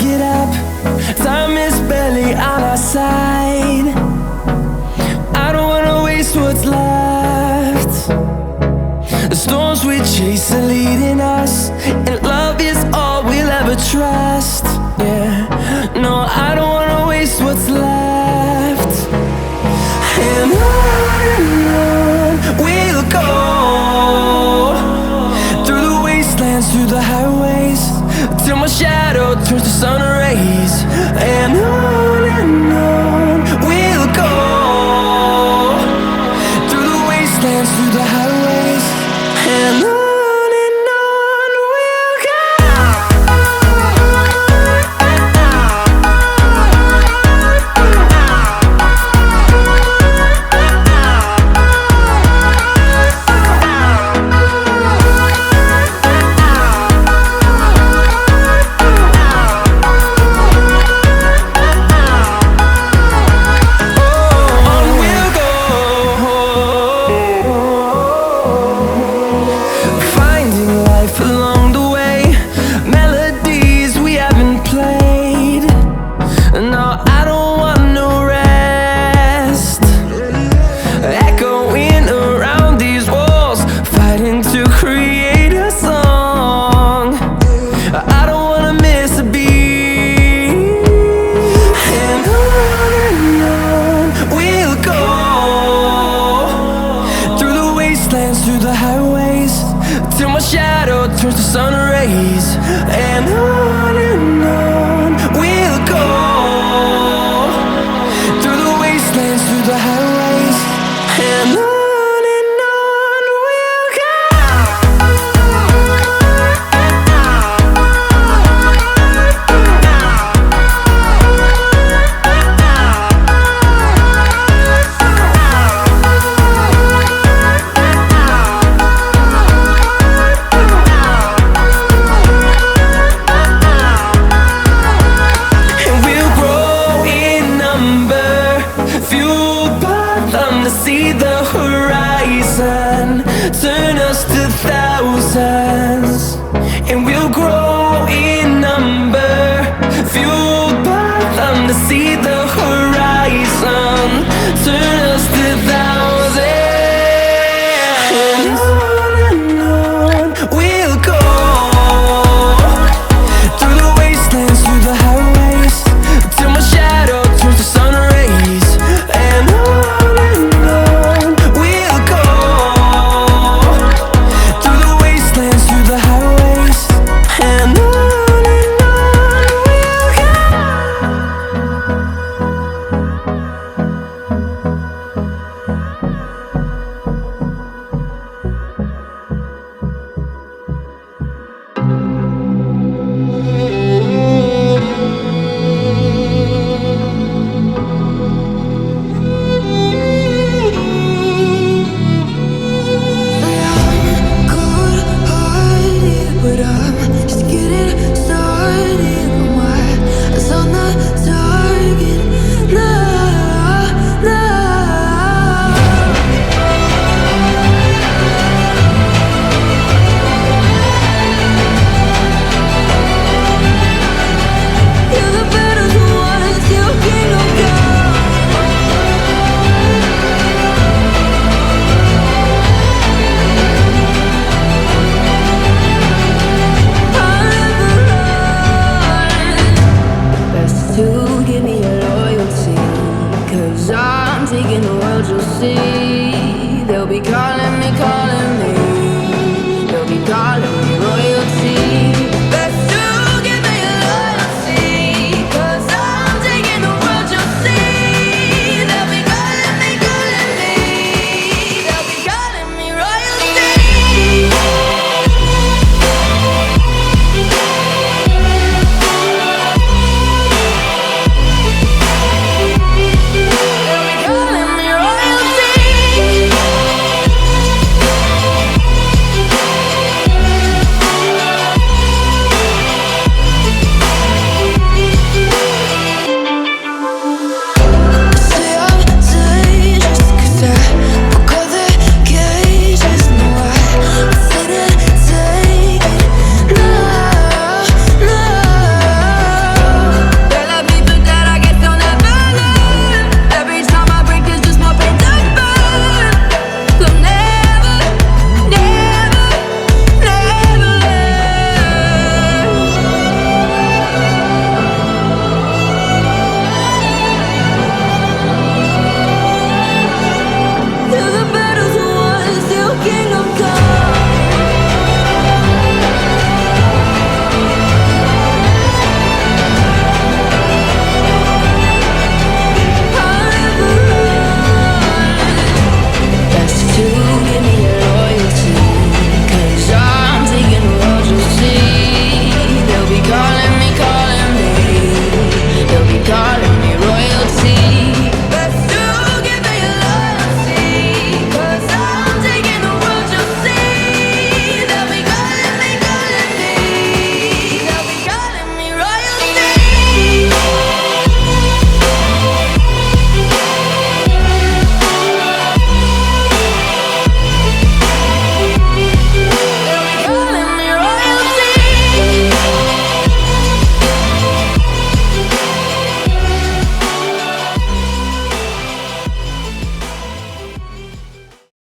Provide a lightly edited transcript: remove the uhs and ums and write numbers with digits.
get up, time is barely on our side. I don't wanna waste what's left. The storms we chase are leading us, and love is all we'll ever trust. Yeah, no, I don't wanna waste what's left. And on we'll go, through the wastelands, through the highways, till my shadow turns to sun rays. And on we'll go, through the wastelands, through the highways, and on. Through the highways, till my shadow turns to sun rays. And on we'll go, through the wastelands, through the highways, and on. See the horizon turn us to thousands, and we'll grow in number, fueled by them to see the horizon turn us to thousands. And on we'll go, through the wastelands, through the highways, till my shadow turns to sun rays. And on give me your loyalty, 'cause I'm taking the world, you'll see.